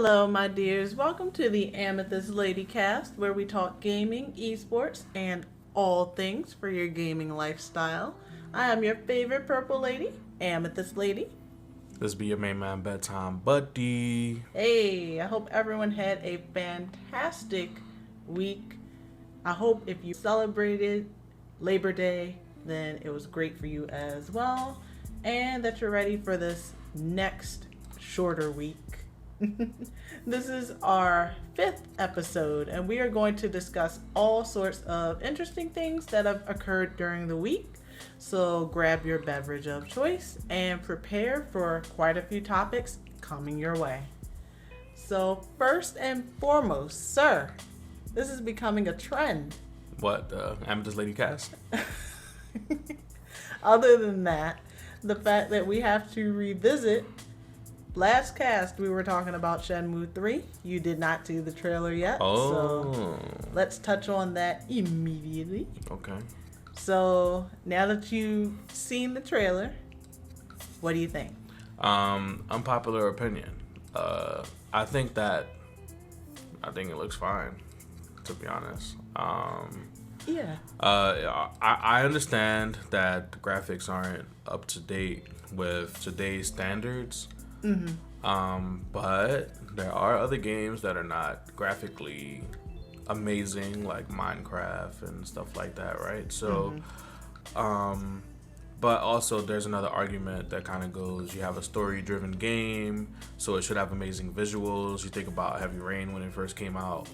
Hello, my dears. Welcome to the AmethystLady Cast, where we talk gaming, esports, and all things for your gaming lifestyle. I am your favorite purple lady, AmethystLady. This be your main man, Bedtimebuddy. Hey, I hope everyone had a fantastic week. I hope if you celebrated Labor Day, then it was great for you as well, and that you're ready for this next shorter week. This is our 5th episode, and we are going to discuss all sorts of interesting things that have occurred during the week. So grab your beverage of choice and prepare for quite a few topics coming your way. So first and foremost, sir, this is becoming a trend. What, AmethystLady Cast? Other than that, the fact that we have to revisit last cast, we were talking about Shenmue 3. You did not see the trailer yet. So let's touch on that immediately. Okay. So now that you've seen the trailer, what do you think? Unpopular opinion. I think it looks fine, to be honest. Yeah. I understand that the graphics aren't up to date with today's standards. Mm-hmm. But there are other games that are not graphically amazing, like Minecraft and stuff like that, right? So, but also there's another argument that kind of goes, you have a story-driven game, so it should have amazing visuals. You think about Heavy Rain when it first came out,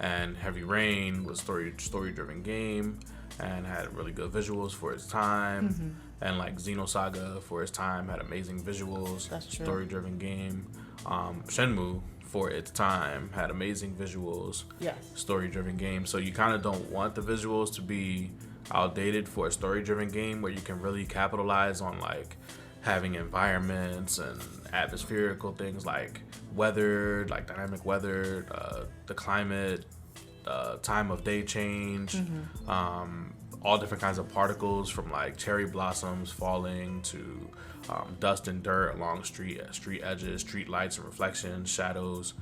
and Heavy Rain was story-driven game and had really good visuals for its time. Mm-hmm. And like Xenosaga for its time had amazing visuals. That's true. Story-driven game. Shenmue for its time had amazing visuals. Yes. Story-driven game. So you kind of don't want the visuals to be outdated for a story-driven game where you can really capitalize on like having environments and atmospherical things like weather, like dynamic weather, the climate, time of day change, all different kinds of particles from like cherry blossoms falling to dust and dirt along street edges, street lights and reflections, shadows,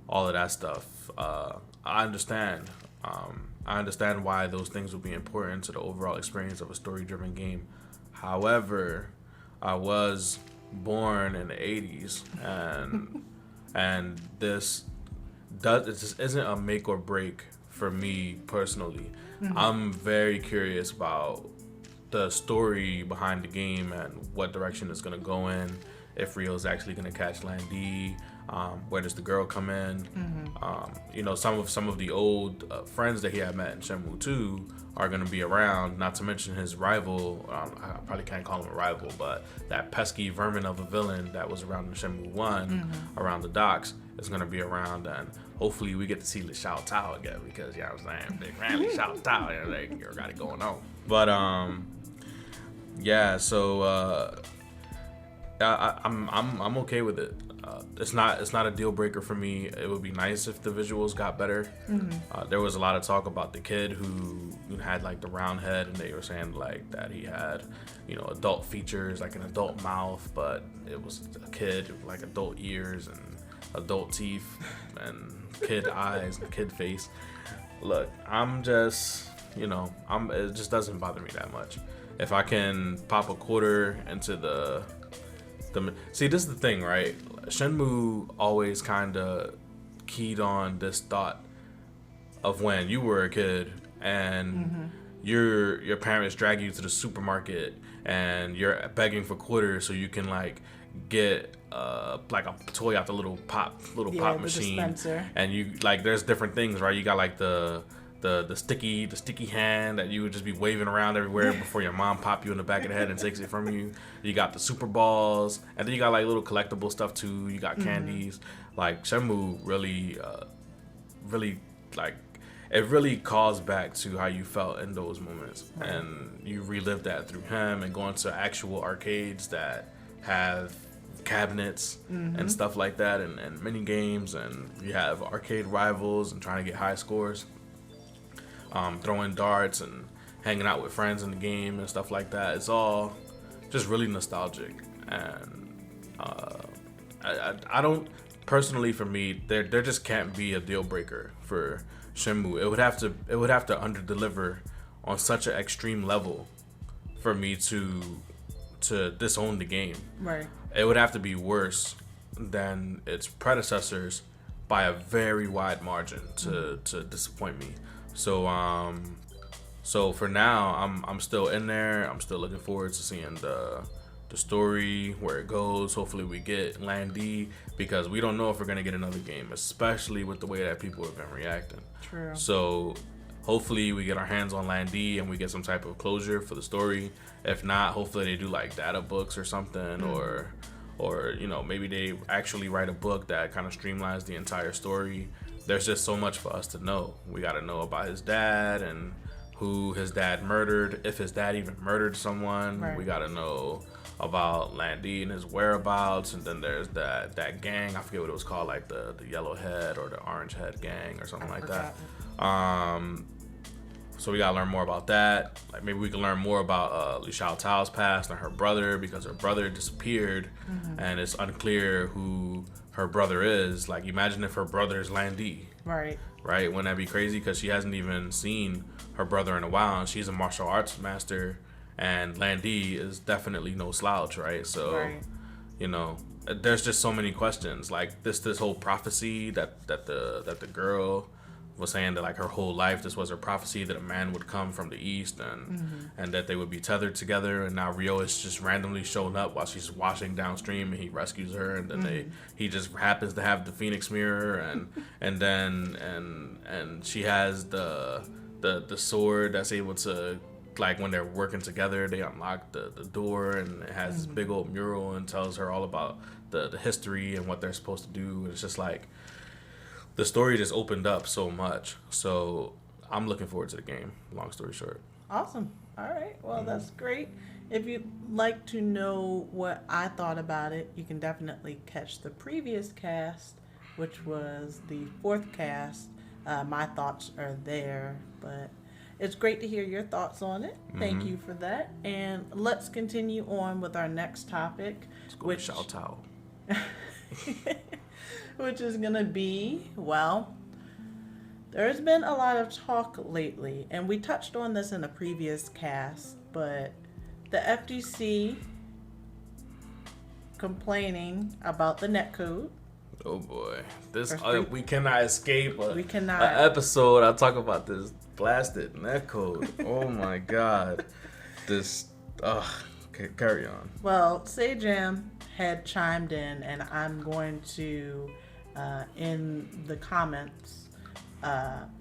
all of that stuff. I understand. I understand why those things will be important to the overall experience of a story-driven game. However, I was born in the 80s, and this isn't a make or break for me personally. I'm very curious about the story behind the game and what direction it's gonna go in. If Rio's actually gonna catch Land D, where does the girl come in? Some of the old friends that he had met in Shenmue 2 are gonna be around. Not to mention his rival. I probably can't call him a rival, but that pesky vermin of a villain that was around in Shenmue 1, around the docks, is gonna be around, and hopefully we get to see Le Shao Tao again, because you know what I'm saying, big man Le Shao Tao, you got it going on. But so I'm okay with it. It's not a deal breaker for me. It would be nice if the visuals got better. There was a lot of talk about the kid who had like the round head, and they were saying like that he had adult features, like an adult mouth, but it was a kid with like adult ears and adult teeth and kid eyes and kid face. Look, it just doesn't bother me that much. If I can pop a quarter into the see, this is the thing, right? Shenmue always kind of keyed on this thought of when you were a kid and your parents drag you to the supermarket and you're begging for quarters so you can like get like a toy out the little pop machine dispenser. And you like there's different things, right? You got like the sticky hand that you would just be waving around everywhere before your mom pop you in the back of the head and takes it from you. You got the super balls, and then you got like little collectible stuff too. You got candies. Like Shenmue really like it really calls back to how you felt in those moments, and you relive that through him and going to actual arcades that have cabinets and stuff like that, and mini games, and you have arcade rivals and trying to get high scores. Throwing darts and hanging out with friends in the game and stuff like that. It's all just really nostalgic, and I don't personally for me, there just can't be a deal breaker for Shenmue. It would have to underdeliver on such an extreme level for me to disown the game. Right. It would have to be worse than its predecessors by a very wide margin to disappoint me. So for now, I'm still in there. I'm still looking forward to seeing the story, where it goes. Hopefully we get Land D, because we don't know if we're gonna get another game, especially with the way that people have been reacting. True. So hopefully we get our hands on Land D and we get some type of closure for the story. If not, hopefully they do like data books or something, or maybe they actually write a book that kind of streamlines the entire story. There's just so much for us to know. We got to know about his dad and who his dad murdered, if his dad even murdered someone. Right. We got to know about Landy and his whereabouts, and then there's that gang. I forget what it was called, like the yellow head or the orange head gang or something like that. So we gotta learn more about that. Like maybe we can learn more about Li Xiao Tao's past and her brother, because her brother disappeared, and it's unclear who her brother is. Like imagine if her brother is Landy. Right. Wouldn't that be crazy? Because she hasn't even seen her brother in a while, and she's a martial arts master, and Landy is definitely no slouch, right? So, there's just so many questions. Like this whole prophecy that the girl was saying, that like her whole life this was her prophecy, that a man would come from the east and that they would be tethered together, and now Rio is just randomly showing up while she's washing downstream, and he rescues her, and then he just happens to have the Phoenix mirror, and she has the sword that's able to, like when they're working together, they unlock the door, and it has this big old mural and tells her all about the history and what they're supposed to do. It's just like the story just opened up so much. So I'm looking forward to the game, long story short. Awesome. All right. Well, that's great. If you'd like to know what I thought about it, you can definitely catch the previous cast, which was the 4th cast. My thoughts are there, but it's great to hear your thoughts on it. Thank you for that. And let's continue on with our next topic, Which shout out. which is going to be, well, there's been a lot of talk lately, and we touched on this in a previous cast, but the FGC complaining about the netcode. Oh boy, we cannot escape an episode. I talk about this blasted netcode. Oh my god, carry on. Well, Jam had chimed in, and I'm going to in the comments,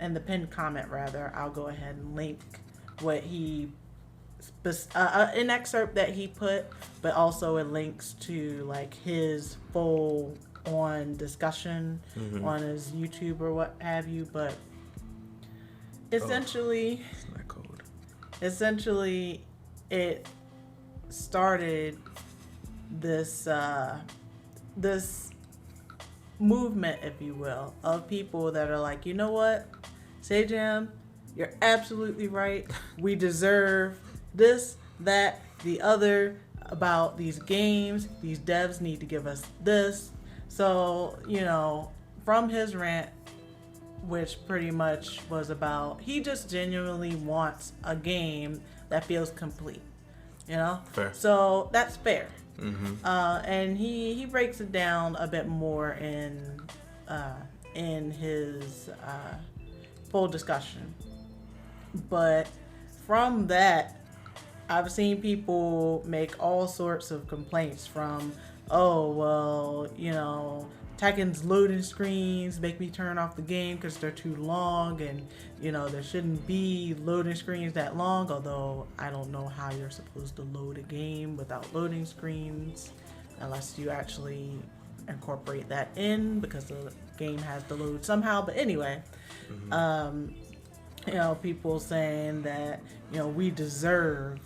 in the pinned comment rather, I'll go ahead and link what he an excerpt that he put, but also it links to like his full on discussion on his YouTube or what have you. But essentially, it started this this movement, if you will, of people that are like, you know what, Jam, you're absolutely right. We deserve this, that, the other about these games. These devs need to give us this. So, from his rant, which pretty much was about, he just genuinely wants a game that feels complete, Fair. So that's fair. And he breaks it down a bit more in his full discussion. But from that, I've seen people make all sorts of complaints from, oh, well, Tekken's loading screens make me turn off the game because they're too long, and there shouldn't be loading screens that long, although I don't know how you're supposed to load a game without loading screens unless you actually incorporate that in, because the game has to load somehow. But anyway, people saying that we deserve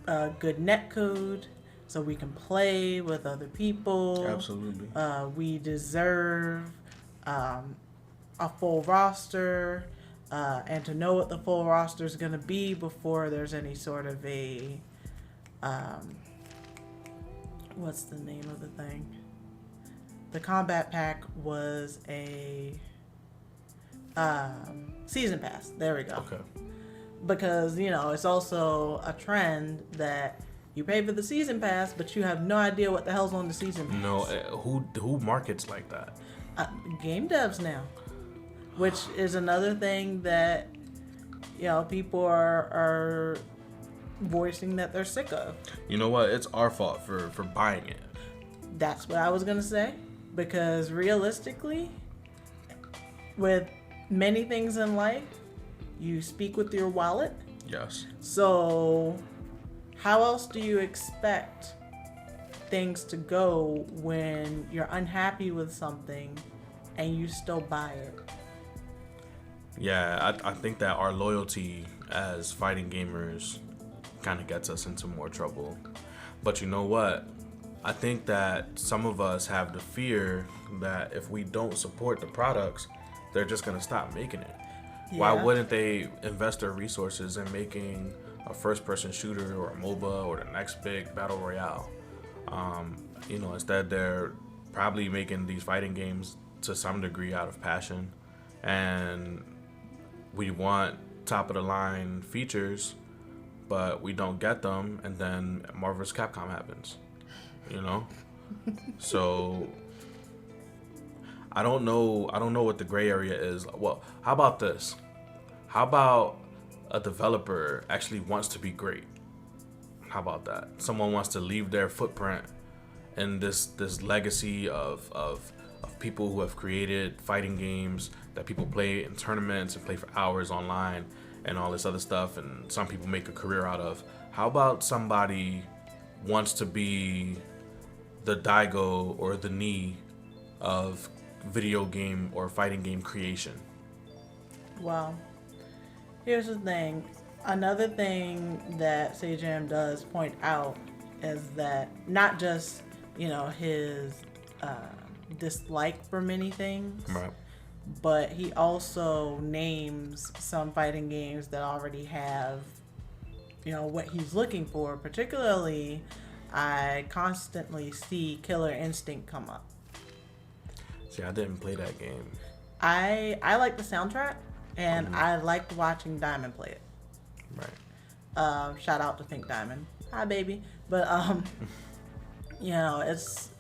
a good netcode so we can play with other people. Absolutely. We deserve a full roster, and to know what the full roster is going to be before there's any sort of a what's the name of the thing? the combat pack was a season pass. There we go. Okay. Because, you know, it's also a trend that you pay for the season pass, but you have no idea what the hell's on the season pass. No, who markets like that? Game devs now, which is another thing that, you know, people are voicing that they're sick of. You know what? It's our fault for buying it. That's what I was gonna say, because realistically, with many things in life, you speak with your wallet. Yes. So how else do you expect things to go when you're unhappy with something and you still buy it? Yeah, I think that our loyalty as fighting gamers kind of gets us into more trouble. But you know what? I think that some of us have the fear that if we don't support the products, they're just going to stop making it. Yeah. Why wouldn't they invest their resources in making a first-person shooter or a MOBA or the next big battle royale? You know, instead they're probably making these fighting games to some degree out of passion, and we want top-of-the-line features, but we don't get them, and then Marvel vs. Capcom happens. You know? So I don't know what the gray area is. Well, how about this? How about a developer actually wants to be great? How about that? Someone wants to leave their footprint in this legacy of people who have created fighting games that people play in tournaments and play for hours online and all this other stuff, and some people make a career out of. How about somebody wants to be the Daigo or the Ni of video game or fighting game creation? Well, here's the thing. Another thing that Jam does point out is that not just, you know, his dislike for many things, Right. but he also names some fighting games that already have, you know, what he's looking for. Particularly, I constantly see Killer Instinct come up. See, I didn't play that game. I like the soundtrack, and I liked watching Diamond play it. Right. Shout out to Pink Diamond. Hi, baby. But you know, it's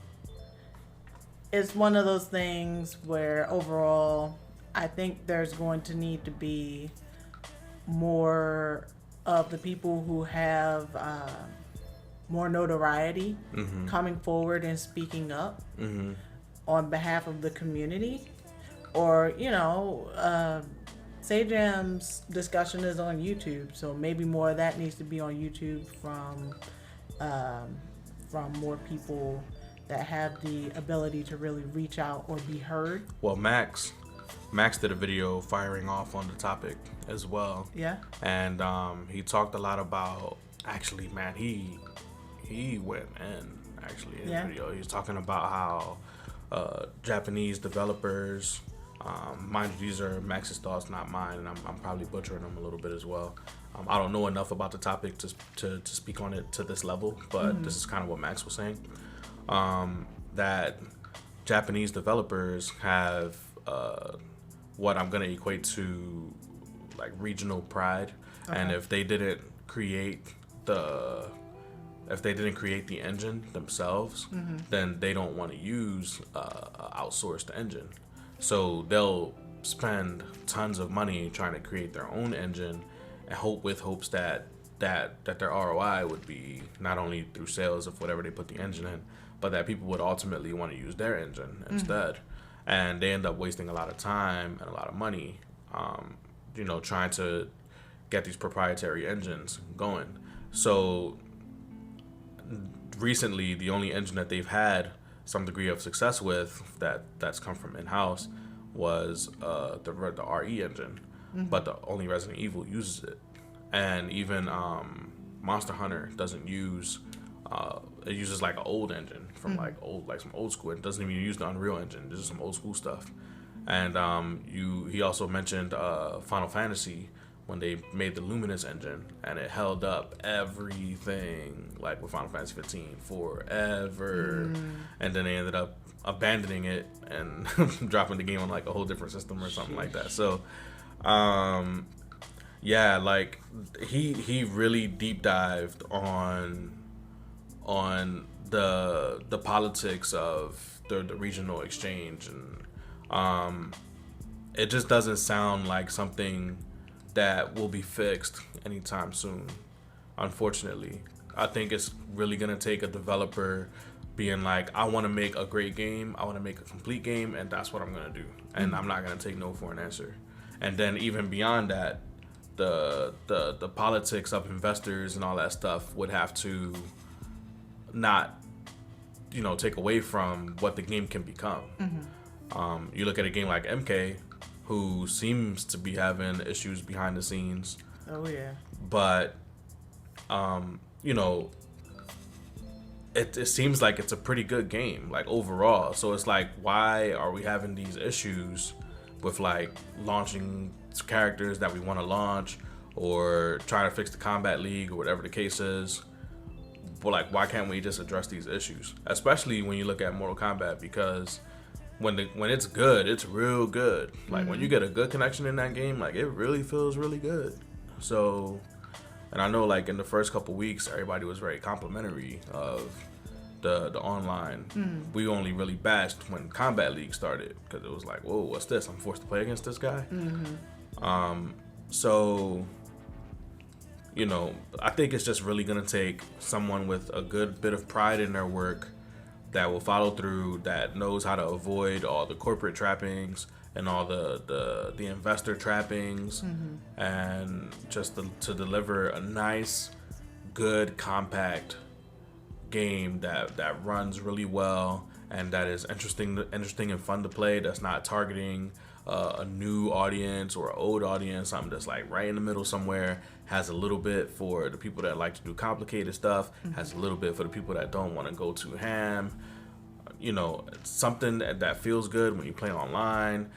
one of those things where overall, I think there's going to need to be more of the people who have more notoriety coming forward and speaking up on behalf of the community. Or, you know, Jam's discussion is on YouTube, so maybe more of that needs to be on YouTube from more people that have the ability to really reach out or be heard. Well, Max did a video firing off on the topic as well. Yeah. And he talked a lot about, actually, man, he went in, actually, in the video. He was talking about how Japanese developers, mind you, these are Max's thoughts, not mine, and I'm probably butchering them a little bit as well. I don't know enough about the topic to speak on it to this level, but this is kind of what Max was saying. That Japanese developers have what I'm going to equate to like regional pride. And if they didn't create the engine themselves, then they don't want to use outsourced engine. So they'll spend tons of money trying to create their own engine and hopes that their ROI would be not only through sales of whatever they put the engine in, but that people would ultimately want to use their engine instead. And they end up wasting a lot of time and a lot of money, you know, trying to get these proprietary engines going. So recently, the only engine that they've had some degree of success with that's come from in-house was the RE engine, but the only Resident Evil uses it. And even Monster Hunter doesn't use it uses like an old engine from some old school. It doesn't even use the Unreal Engine. This is some old school stuff. And he also mentioned Final Fantasy when they made the Luminous engine, and it held up everything like with Final Fantasy 15 forever. And then they ended up abandoning it and dropping the game on like a whole different system or something like that. So yeah, like he really deep dived on the politics of the regional exchange, and it just doesn't sound like something that will be fixed anytime soon, unfortunately. I think it's really gonna take a developer being like, I want to make a great game, I want to make a complete game, and that's what I'm gonna do, and I'm not gonna take no for an answer. And then even beyond that, the politics of investors and all that stuff would have to not, you know, take away from what the game can become. You look at a game like MK, who seems to be having issues behind the scenes. Oh yeah. But you know, it seems like it's a pretty good game, like overall. So it's like, why are we having these issues with like launching characters that we want to launch, or trying to fix the combat league, or whatever the case is? But like, why can't we just address these issues? Especially when you look at Mortal Kombat, because when it's good, it's real good. Like when you get a good connection in that game, like it really feels really good. So, and I know like in the first couple weeks, everybody was very complimentary of the online. We only really bashed when Combat League started, because it was like, whoa, what's this? I'm forced to play against this guy. So, you know, I think it's just really gonna take someone with a good bit of pride in their work, that will follow through, that knows how to avoid all the corporate trappings and all the investor trappings, and just to deliver a nice, good, compact game that runs really well, and that is interesting and fun to play, that's not targeting a new audience or an old audience, something that's like right in the middle somewhere, has a little bit for the people that like to do complicated stuff, has a little bit for the people that don't want to go too ham. You know, something that feels good when you play online.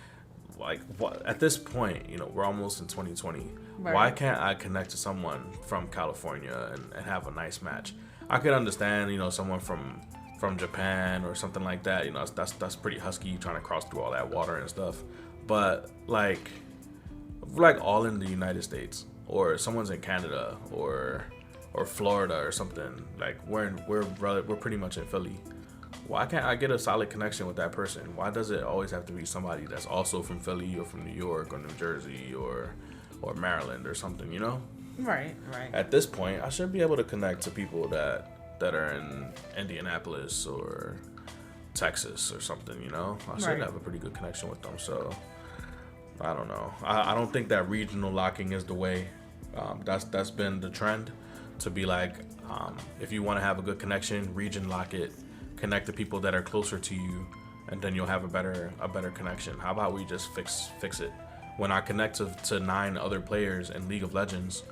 Like, what, at this point, you know, we're almost in 2020. Right. Why can't I connect to someone from California and have a nice match? I could understand, you know, someone from Japan or something like that. You know, that's pretty husky, trying to cross through all that water and stuff. But like all in the United States, or someone's in Canada or Florida or something. Like we're pretty much in Philly. Why can't I get a solid connection with that person? Why does it always have to be somebody that's also from Philly or from New York or New Jersey or Maryland or something, you know? Right. At this point, I should be able to connect to people that are in Indianapolis or Texas or something, you know? I should have a pretty good connection with them. So, I don't know. I don't think that regional locking is the way. That's been the trend, to be like, if you want to have a good connection, region lock it. Connect to people that are closer to you, and then you'll have a better connection. How about we just fix it? When I connect to 9 other players in League of Legends,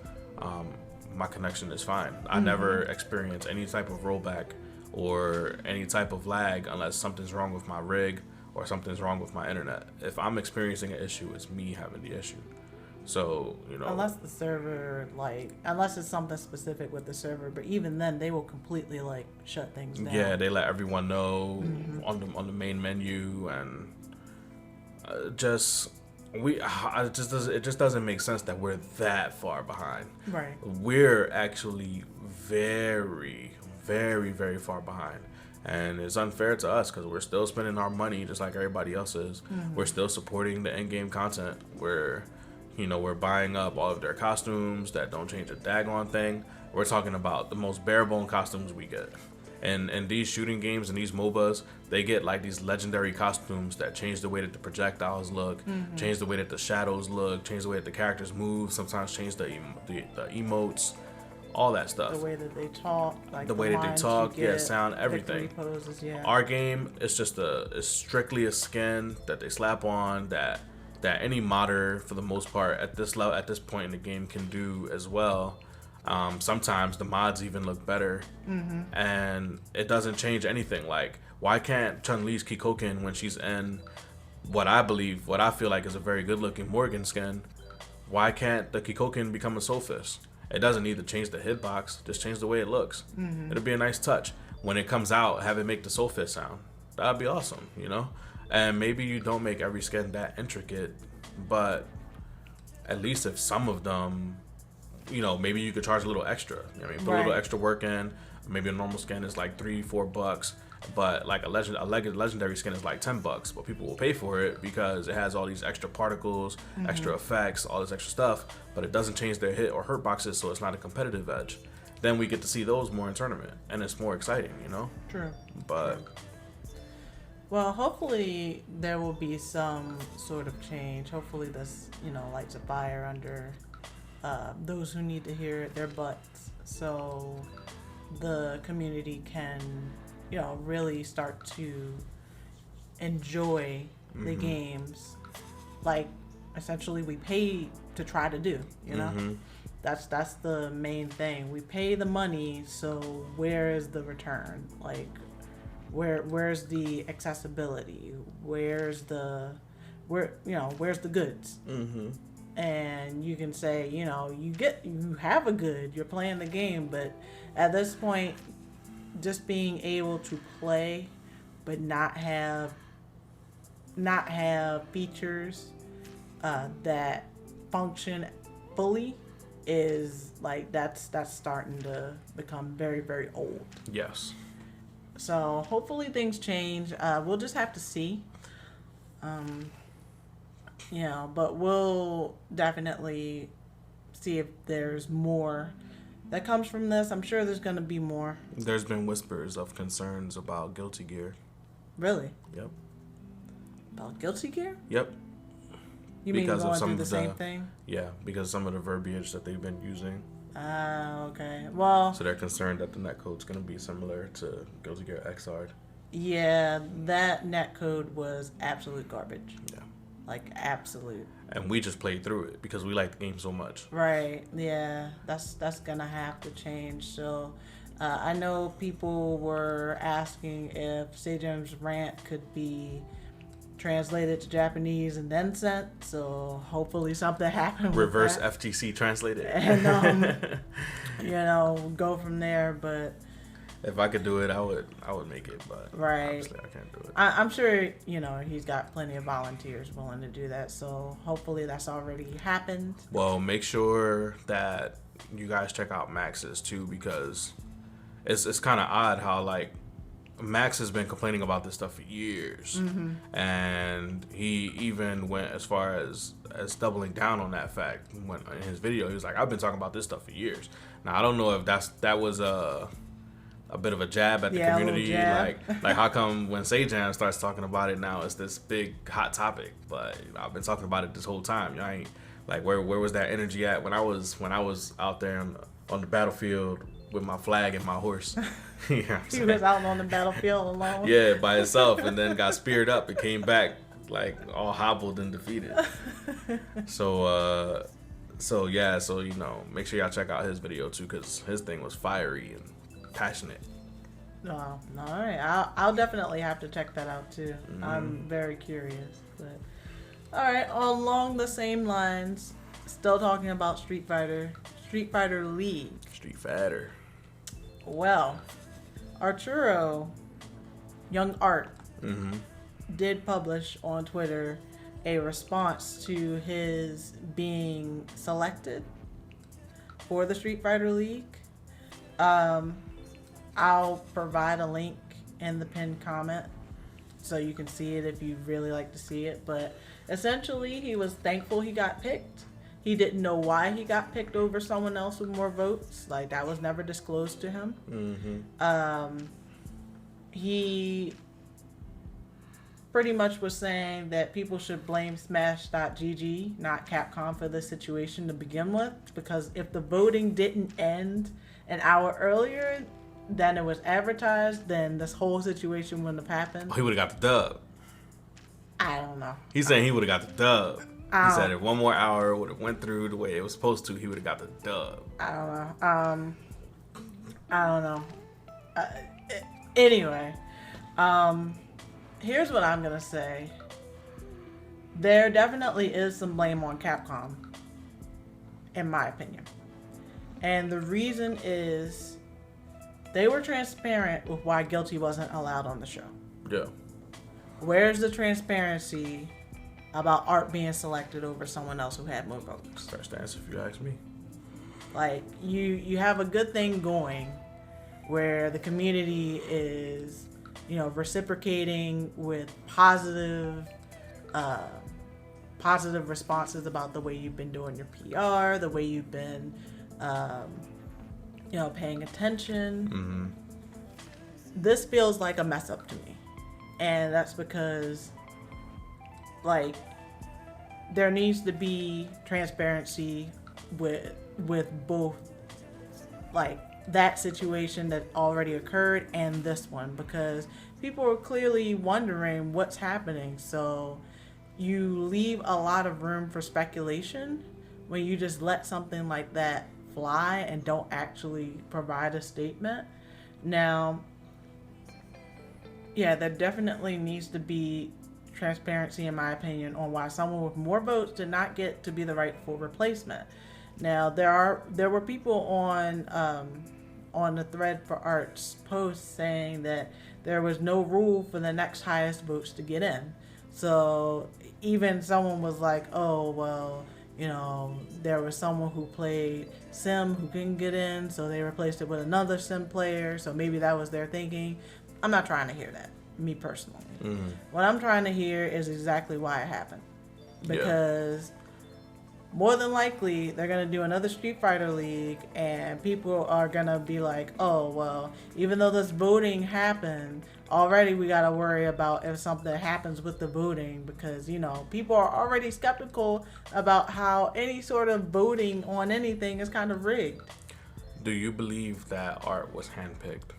my connection is fine. I never experience any type of rollback or any type of lag unless something's wrong with my rig or something's wrong with my internet. If I'm experiencing an issue, it's me having the issue. So, you know, unless the server, like, unless it's something specific with the server, but even then they will completely like shut things down. Yeah, they let everyone know on the main menu, and it just doesn't make sense that we're that far behind. Right. We're actually very, very, very far behind. And it's unfair to us because we're still spending our money just like everybody else is. We're still supporting the in-game content. We're buying up all of their costumes that don't change a daggone thing. We're talking about the most bare-bone costumes we get. And these shooting games and these MOBAs, they get like these legendary costumes that change the way that the projectiles look, change the way that the shadows look, change the way that the characters move, sometimes change the emotes, all that stuff. The way that they talk, like the way that they talk, sound, everything. Poses, Our game is just it's strictly a skin that they slap on that any modder, for the most part, at this point in the game can do as well. Sometimes the mods even look better, and it doesn't change anything. Like, why can't Chun-Li's Kikoken, when she's in what I feel like is a very good-looking Morgan skin, why can't the Kikoken become a Soul Fist? It doesn't need to change the hitbox, just change the way it looks. It'll be a nice touch. When it comes out, have it make the Soul Fist sound. that'd be awesome, you know? And maybe you don't make every skin that intricate, but at least if some of them, you know, maybe you could charge a little extra. You know what I mean? Put a little extra work in. Maybe a normal skin is like $3-4, but like a legendary skin is like $10. But people will pay for it because it has all these extra particles, extra effects, all this extra stuff. But it doesn't change their hit or hurt boxes, so it's not a competitive edge. Then we get to see those more in tournament, and it's more exciting, you know. True. But True. Well, hopefully there will be some sort of change. Hopefully this, you know, lights a fire under those who need to hear it, their butts, so the community can, you know, really start to enjoy the games like essentially we pay to try to do, you know. That's the main thing. We pay the money, so where is the return? Like where's the accessibility? Where's the goods? And you can say, you know, you have a good, you're playing the game, but at this point, just being able to play but not have features that function fully is like that's starting to become very, very old. yes. So hopefully things change. We'll just have to see. You know, but we'll definitely see if there's more that comes from this. I'm sure there's going to be more. There's been whispers of concerns about Guilty Gear. Really? Yep. About Guilty Gear? Yep. You mean going through the same thing? Yeah, because some of the verbiage that they've been using. Okay. Well, So they're concerned that the netcode's going to be similar to Guilty Gear Xrd. yeah, that netcode was absolute garbage. Yeah. Like absolute. And we just played through it because we like the game so much. Right. Yeah. That's gonna have to change. So, I know people were asking if Sejam's rant could be translated to Japanese and then sent. So hopefully something happened. Reverse with that. FTC translated. And you know, go from there. But if I could do it, I would make it. But obviously I can't do it. I'm sure, you know, he's got plenty of volunteers willing to do that. So hopefully that's already happened. Well, make sure that you guys check out Max's too, because it's kind of odd how like Max has been complaining about this stuff for years, and he even went as far as doubling down on that fact when in his video he was like, I've been talking about this stuff for years. Now I don't know if that was a bit of a jab at the community, like how come when Sejam starts talking about it now it's this big hot topic, but you know, I've been talking about it this whole time. You know, I ain't like where was that energy at when I was out there on the battlefield with my flag and my horse. You know He was out on the battlefield alone. Yeah, by himself, and then got speared up and came back like all hobbled and defeated. So you know, make sure y'all check out his video too, because his thing was fiery and passionate. All right. I'll definitely have to check that out too. I'm very curious. But all right, along the same lines, still talking about Street Fighter League. Street Fighter. Well, Arturo, Young Art, did publish on Twitter a response to his being selected for the Street Fighter League. I'll provide a link in the pinned comment so you can see it if you'd really like to see it. But essentially, he was thankful he got picked. He didn't know why he got picked over someone else with more votes. Like, that was never disclosed to him. He pretty much was saying that people should blame Smash.gg, not Capcom, for this situation to begin with. Because if the voting didn't end an hour earlier than it was advertised, then this whole situation wouldn't have happened. He would have got the dub. I don't know. He's saying he would have got the dub. He said if one more hour would have went through the way it was supposed to, he would have got the dub. I don't know. Anyway, here's what I'm gonna say. There definitely is some blame on Capcom, in my opinion. And the reason is they were transparent with why Guilty wasn't allowed on the show. Yeah. Where's the transparency about art being selected over someone else who had more votes? First answer if you ask me. Like, you have a good thing going where the community is, reciprocating with positive responses about the way you've been doing your PR, the way you've been, paying attention. Mm-hmm. This feels like a mess up to me. And that's because, like, there needs to be transparency with both, like, that situation that already occurred and this one, because people are clearly wondering what's happening. So you leave a lot of room for speculation when you just let something like that fly and don't actually provide a statement. Now, yeah, there definitely needs to be transparency, in my opinion, on why someone with more votes did not get to be the rightful replacement. Now, there were people on the Thread for Arts post saying that there was no rule for the next highest votes to get in. So even someone was like, oh, well, there was someone who played Sim who couldn't get in, so they replaced it with another Sim player. So maybe that was their thinking. I'm not trying to hear that, me personally. Mm-hmm. What I'm trying to hear is exactly why it happened. Because more than likely, they're going to do another Street Fighter League, and people are going to be like, oh, well, even though this voting happened, already we got to worry about if something happens with the voting, because, people are already skeptical about how any sort of voting on anything is kind of rigged. Do you believe that art was handpicked?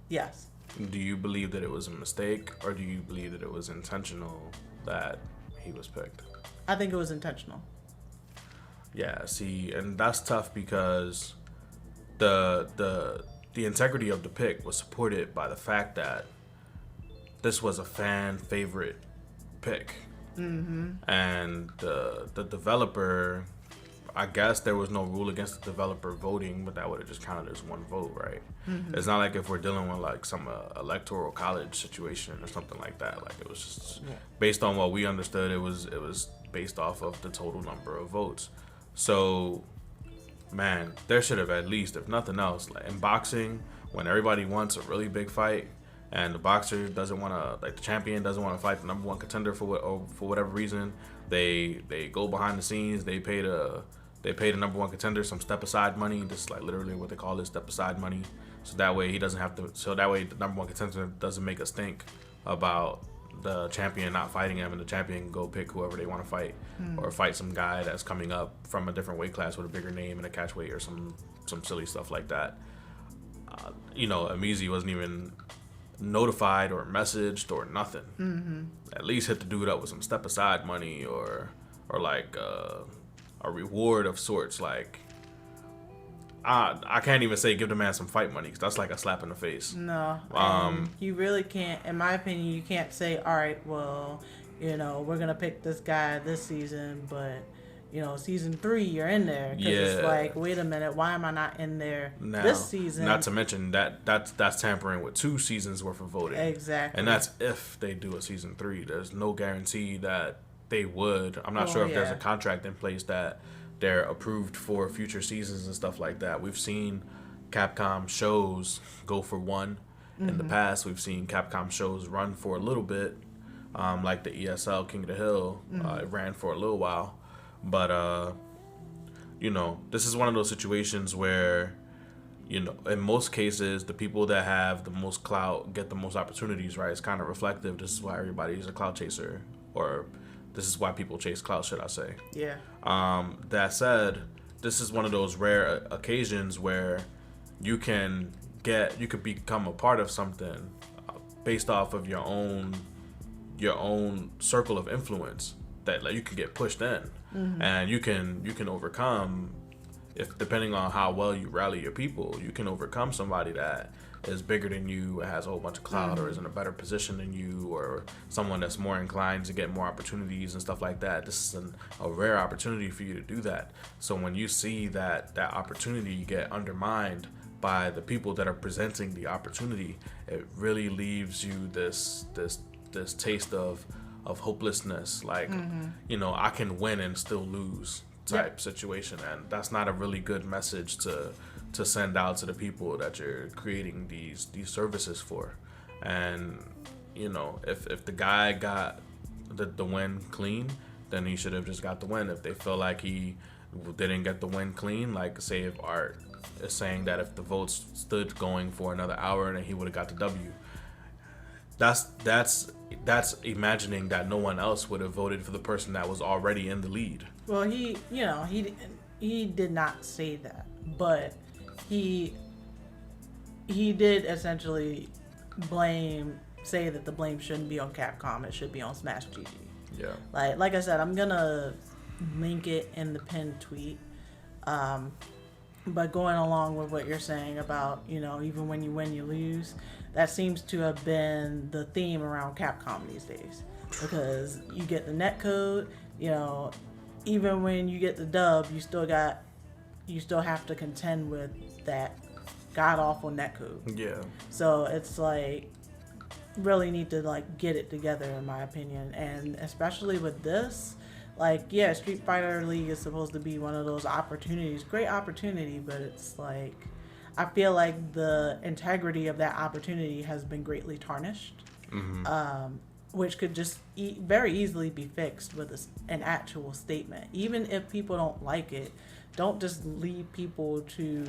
Yes. Do you believe that it was a mistake, or do you believe that it was intentional that he was picked? I think it was intentional. Yeah, see, and that's tough because the integrity of the pick was supported by the fact that this was a fan favorite pick. Mm-hmm. And the developer, I guess there was no rule against the developer voting, but that would have just counted as one vote, right? Mm-hmm. It's not like if we're dealing with like some electoral college situation or something like that. Like, it was just based on what we understood. It was based off of the total number of votes. So, man, there should have at least, if nothing else, like in boxing, when everybody wants a really big fight and the boxer doesn't want to, like the champion doesn't want to fight the number one contender for whatever reason, they go behind the scenes, they pay the number one contender some step aside money. This is like literally what they call it, step aside money. So that way he doesn't have to. So that way the number one contender doesn't make us think about the champion not fighting him, and the champion can go pick whoever they want to fight, or fight some guy that's coming up from a different weight class with a bigger name and a catch weight or some silly stuff like that. Amizi wasn't even notified or messaged or nothing. Mm-hmm. At least hit the dude up with some step aside money or like a reward of sorts. Like, I can't even say give the man some fight money, because that's like a slap in the face. No, you really can't. In my opinion, you can't say, all right, well, we're gonna pick this guy this season, but season 3 you're in there. Because it's like, wait a minute, why am I not in there this season? Not to mention that's tampering with 2 seasons worth of voting. Exactly. And that's if they do a season 3. There's no guarantee that they would. I'm not sure if there's a contract in place that they're approved for future seasons and stuff like that. We've seen Capcom shows go for 1 in the past. We've seen Capcom shows run for a little bit, like the ESL King of the Hill. It ran for a little while. But, this is one of those situations where, in most cases, the people that have the most clout get the most opportunities, right? It's kind of reflective. This is why everybody's a clout chaser, or this is why people chase clout, should I say. Yeah. That said, this is one of those rare occasions where you could become a part of something based off of your own circle of influence, that like you can get pushed in, and you can overcome, if depending on how well you rally your people, you can overcome somebody that is bigger than you, has a whole bunch of clout, or is in a better position than you, or someone that's more inclined to get more opportunities and stuff like that. This is a rare opportunity for you to do that. So when you see that opportunity get undermined by the people that are presenting the opportunity, it really leaves you this taste of hopelessness. Like, you know, I can win and still lose type situation, and that's not a really good message to send out to the people that you're creating these services for. And you know, if the guy got the win clean, then he should have just got the win. If they feel like he didn't get the win clean, like say if Art is saying that if the votes stood going for another hour, then he would have got the W. That's imagining that no one else would have voted for the person that was already in the lead. Well, he did not say that, but he did essentially say that the blame shouldn't be on Capcom, it should be on Smash GG. Yeah. Like I said, I'm gonna link it in the pinned tweet. But going along with what you're saying about, you know, even when you win, you lose, that seems to have been the theme around Capcom these days. Because you get the netcode, you know, even when you get the dub, you still have to contend with that god awful netcode. Yeah. So it's like, really need to like get it together, in my opinion. And especially with this, like, yeah, Street Fighter League is supposed to be one of those opportunities, great opportunity, but it's like, I feel like the integrity of that opportunity has been greatly tarnished, which could just very easily be fixed with an actual statement. Even if people don't like it, don't just leave people to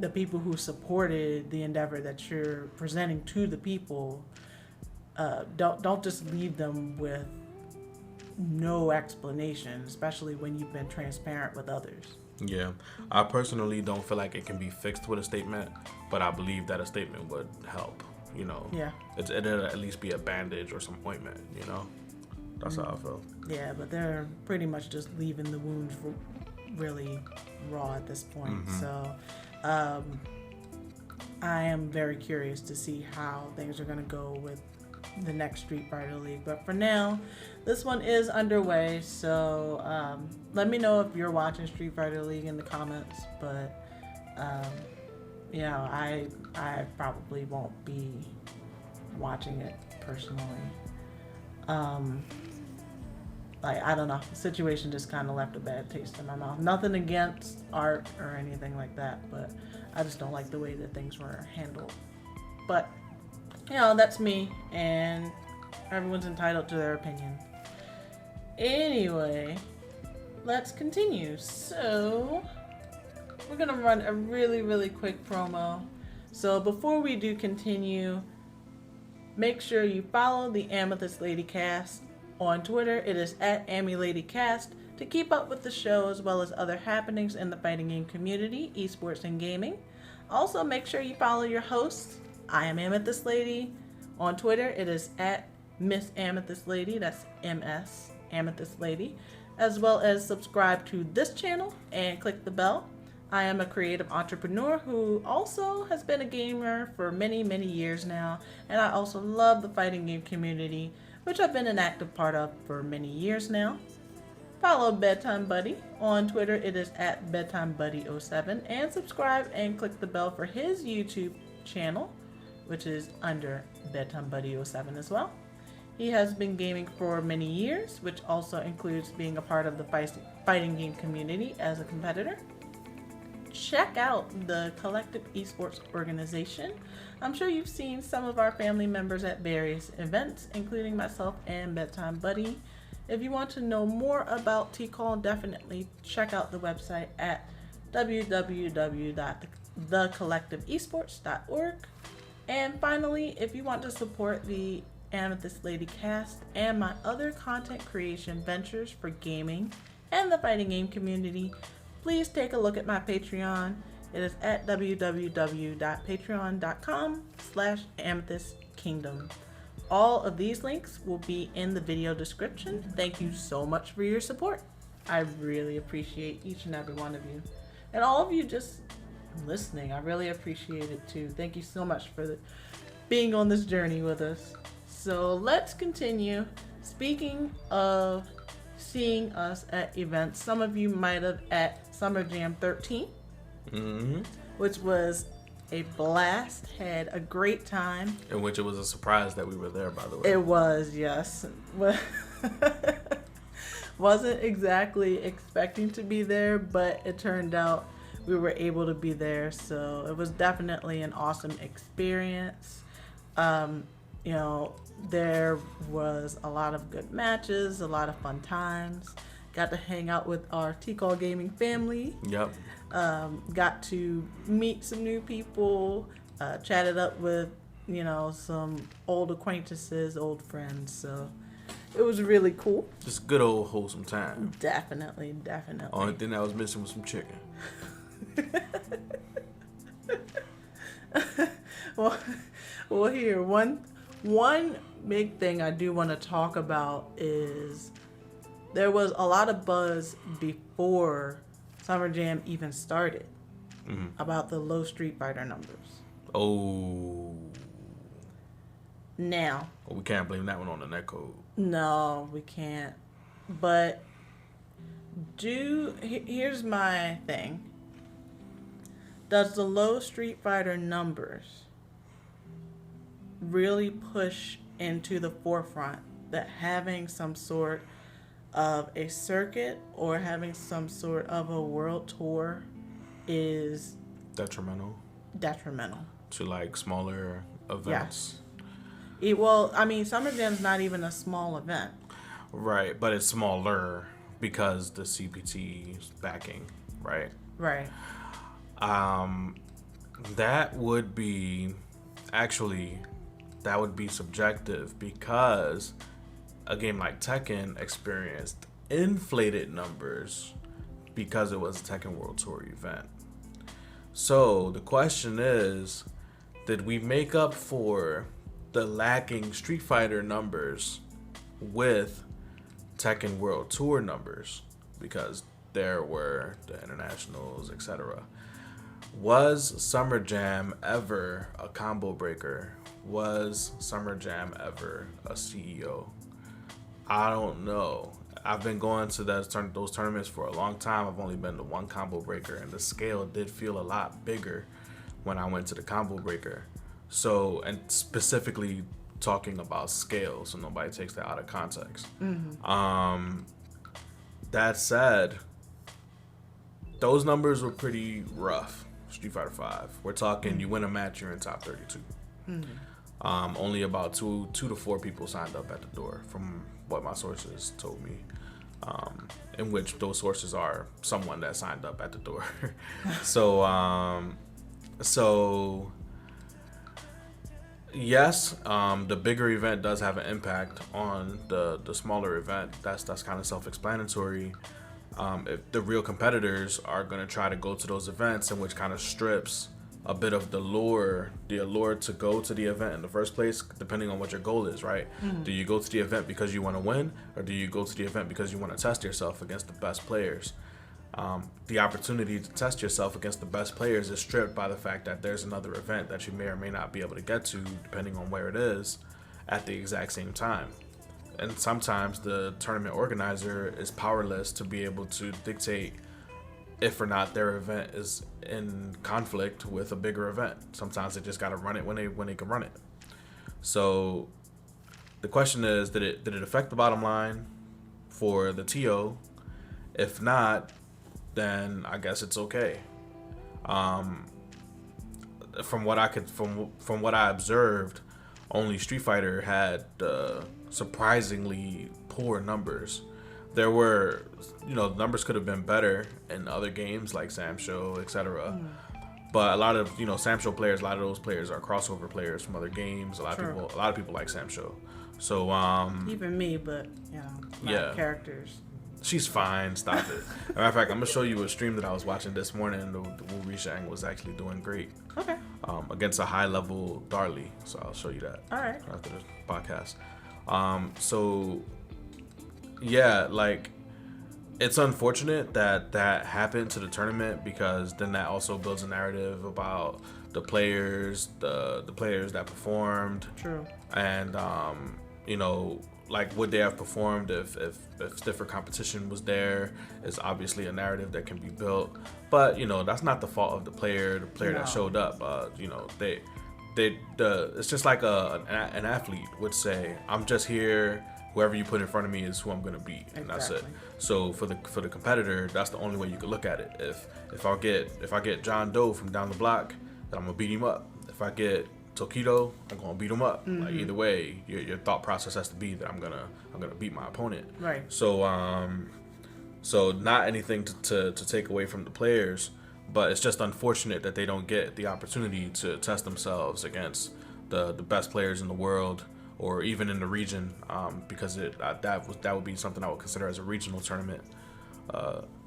the people who supported the endeavor that you're presenting to the people. Don't just leave them with no explanation, especially when you've been transparent with others. Yeah, I personally don't feel like it can be fixed with a statement, but I believe that a statement would help. You know, it'll at least be a bandage or some ointment. You know, that's how I feel. Yeah, but they're pretty much just leaving the wounds really raw at this point. So I am very curious to see how things are going to go with the next Street Fighter League. But for now, this one is underway, so let me know if you're watching Street Fighter League in the comments. But you know, I probably won't be watching it personally. Like, I don't know, the situation just kind of left a bad taste in my mouth. Nothing against Art or anything like that, but I just don't like the way that things were handled. But you know, that's me, and everyone's entitled to their opinion. Anyway, let's continue. So, we're going to run a really, really quick promo. So, before we do continue, make sure you follow the AmethystLady Cast on Twitter. It is at AmethystLady Cast to keep up with the show as well as other happenings in the fighting game community, esports, and gaming. Also, make sure you follow your hosts. I am AmethystLady. On Twitter, it is at Miss AmethystLady, that's MS AmethystLady, as well as subscribe to this channel and click the bell. I am a creative entrepreneur who also has been a gamer for many, many years now, and I also love the fighting game community, which I've been an active part of for many years now. Follow Bedtimebuddy. On Twitter, it is at Bedtimebuddy07, and subscribe and click the bell for his YouTube channel, which is under Bedtimebuddy07 as well. He has been gaming for many years, which also includes being a part of the fighting game community as a competitor. Check out the Collective Esports organization. I'm sure you've seen some of our family members at various events, including myself and Bedtimebuddy. If you want to know more about TCall, definitely check out the website at www.thecollectiveesports.org. And finally, if you want to support the AmethystLady Cast and my other content creation ventures for gaming and the fighting game community, please take a look at my Patreon. It is at www.patreon.com/AmethystKingdom. All of these links will be in the video description. Thank you so much for your support. I really appreciate each and every one of you. And all of you just listening, I really appreciate it too. Thank you so much for being on this journey with us. So let's continue. Speaking of seeing us at events, some of you might have at Summer Jam 13. which was a blast. Had a great time. In which it was a surprise that we were there, by the way. It was, yes. Wasn't exactly expecting to be there, but it turned out we were able to be there. So it was definitely an awesome experience. You know, there was a lot of good matches, a lot of fun times. Got to hang out with our T-Call Gaming family. Yep. Got to meet some new people, chatted up with, you know, some old acquaintances, old friends. So it was really cool. Just good old wholesome time. Definitely. Only thing that was missing was some chicken. well, here, one big thing I do want to talk about is there was a lot of buzz before Summer Jam even started about the low Street Fighter numbers. Oh. Now. Well, we can't blame that one on the netcode. No, we can't. But here's my thing. Does the low Street Fighter numbers really push into the forefront that having some sort of a circuit or having some sort of a world tour is detrimental to like smaller events? Yes. Well, I mean, Summer Jam's not even a small event. Right, but it's smaller because the CPT is backing, right? Right. That would be subjective because a game like Tekken experienced inflated numbers because it was a Tekken World Tour event. So the question is, did we make up for the lacking Street Fighter numbers with Tekken World Tour numbers? Because there were the internationals, etc. Was Summer Jam ever a combo breaker? Was Summer Jam ever a CEO? I don't know. I've been going to those tournaments for a long time. I've only been to one combo breaker, and the scale did feel a lot bigger when I went to the combo breaker. So, and specifically talking about scale, so nobody takes that out of context. That said, those numbers were pretty rough. Street Fighter 5. We're talking, you win a match, you're in top 32. Only about two to four people signed up at the door, from what my sources told me. In which those sources are someone that signed up at the door. So yes, the bigger event does have an impact on the smaller event. That's kind of self-explanatory. If the real competitors are going to try to go to those events, in which kind of strips a bit of the allure to go to the event in the first place, depending on what your goal is, right? Do you go to the event because you want to win, or do you go to the event because you want to test yourself against the best players? The opportunity to test yourself against the best players is stripped by the fact that there's another event that you may or may not be able to get to, depending on where it is, at the exact same time. And sometimes the tournament organizer is powerless to be able to dictate if or not their event is in conflict with a bigger event. Sometimes they just got to run it when they can run it. So the question is, did it affect the bottom line for the TO? If not, then I guess it's okay. From what I observed, only Street Fighter had surprisingly poor numbers. There were, numbers could have been better in other games like Sam Show, etc. But a lot of, Sam Show players, a lot of those players are crossover players from other games. A lot of people like Sam Show. So even me, but characters. She's fine. Stop it. As a matter of fact, I'm gonna show you a stream that I was watching this morning. The Wu Rishang was actually doing great. Okay. Against a high level Darley. So I'll show you that. All right. After the podcast. So yeah, like, it's unfortunate that happened to the tournament, because then that also builds a narrative about the players, the players that performed. True. And like would they have performed if stiffer competition was there? Is obviously a narrative that can be built, but that's not the fault of the player that showed up. It's just like an athlete would say, I'm just here, whoever you put in front of me is who I'm gonna beat, and that's it. So for the competitor, that's the only way you could look at it. If I get John Doe from down the block, then I'm gonna beat him up. If I get Tokido, I'm gonna beat him up. Like either way, your thought process has to be that I'm gonna beat my opponent. Right. So not anything to take away from the players, but it's just unfortunate that they don't get the opportunity to test themselves against the best players in the world or even in the region, because that would be something I would consider as a regional tournament.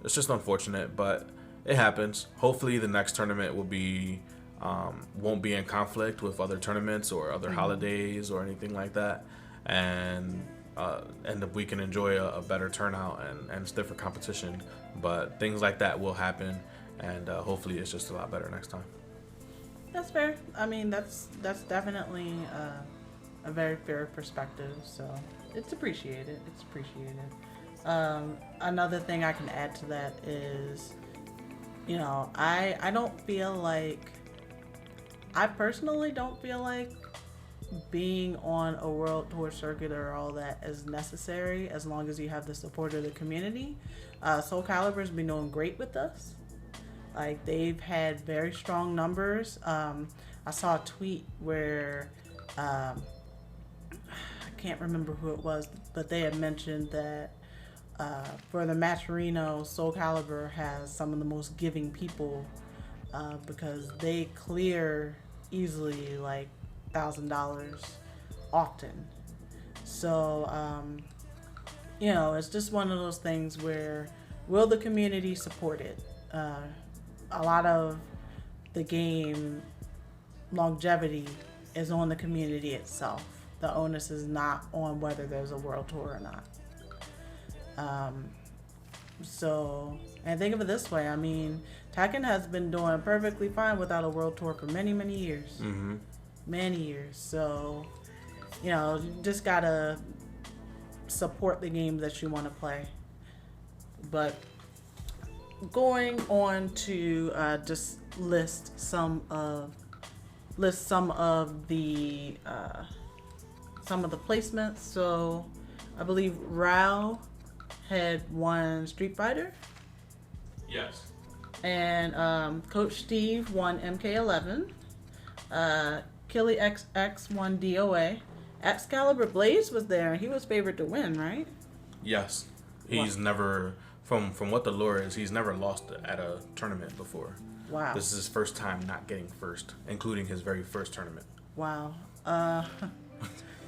It's just unfortunate, but it happens. Hopefully the next tournament will be won't be in conflict with other tournaments or other holidays or anything like that, and we can enjoy a better turnout and stiffer competition. But things like that will happen, and hopefully it's just a lot better next time. That's fair. I mean, that's definitely a very fair perspective, so it's appreciated. Another thing I can add to that is, I personally don't feel like being on a world tour circuit or all that is necessary as long as you have the support of the community. Soul Calibur's been doing great with us. Like, they've had very strong numbers. I saw a tweet where I can't remember who it was, but they had mentioned that for the Matcherino, Soul Calibur has some of the most giving people, because they clear easily like $1,000 often. So it's just one of those things where, will the community support it? A lot of the game longevity is on the community itself. The onus is not on whether there's a world tour or not. And think of it this way, I mean, Tekken has been doing perfectly fine without a world tour for many, many years. Mm-hmm. Many years. So, you just gotta support the game that you want to play. But going on to just list some of the placements. So I believe Rao had won Street Fighter. Yes. And Coach Steve won MK11. Killy XX won DOA. Excalibur Blaze was there, and he was favored to win, right? Yes. He's never, from what the lore is, he's never lost at a tournament before. Wow. This is his first time not getting first, including his very first tournament. Wow.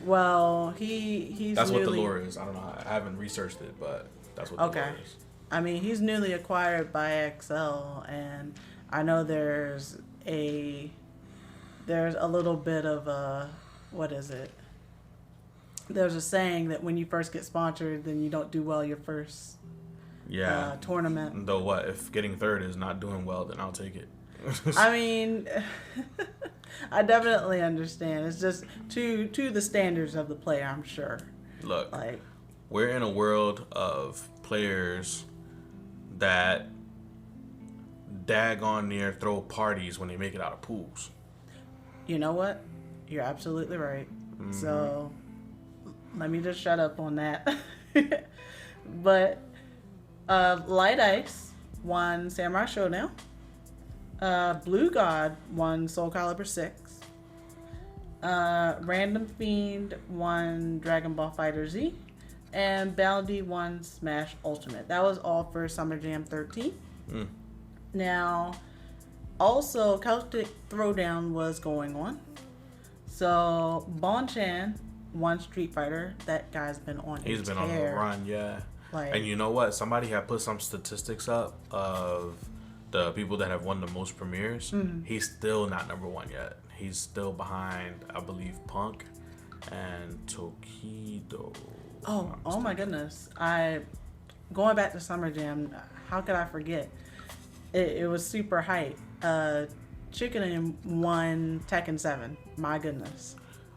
Well, he's that's what the lore is. I don't know. I haven't researched it, but that's what the lore is. I mean, he's newly acquired by XL, and I know there's a little bit of a, what is it? There's a saying that when you first get sponsored, then you don't do well your first tournament. Though what? If getting third is not doing well, then I'll take it. I mean, I definitely understand. It's just to the standards of the player, I'm sure. Look, we're in a world of players that daggone near throw parties when they make it out of pools. You know what? You're absolutely right. Mm-hmm. So let me just shut up on that. But Light Ice won Samurai Showdown. Blue God won Soul Calibur 6. Random Fiend won Dragon Ball Fighter Z. And Baldi won Smash Ultimate. That was all for Summer Jam 13. Mm. Now, also, Celtic Throwdown was going on. So, Bonchan won Street Fighter. That guy's been on He's been on a run, yeah. And you know what? Somebody had put some statistics up of the people that have won the most premieres. Mm-hmm. He's still not number one yet. He's still behind, I believe, Punk and Tokido. Oh my goodness. Going back to Summer Jam, how could I forget? It was super hype. Chicken won Tekken 7. My goodness.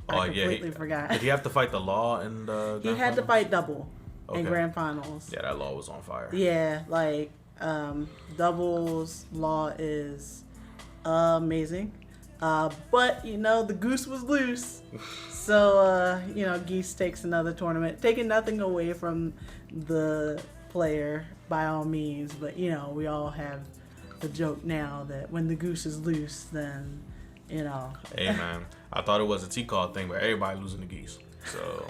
I completely forgot. Did he have to fight the Law in the He had to fight double in Okay. grand finals. Yeah, that Law was on fire. Yeah, like doubles Law is amazing. But you know, the goose was loose. So you know, Geese takes another tournament, taking nothing away from the player by all means, but you know, we all have the joke now that when the goose is loose, then you know. Hey man, I thought it was a T-call thing, but everybody losing the Geese. So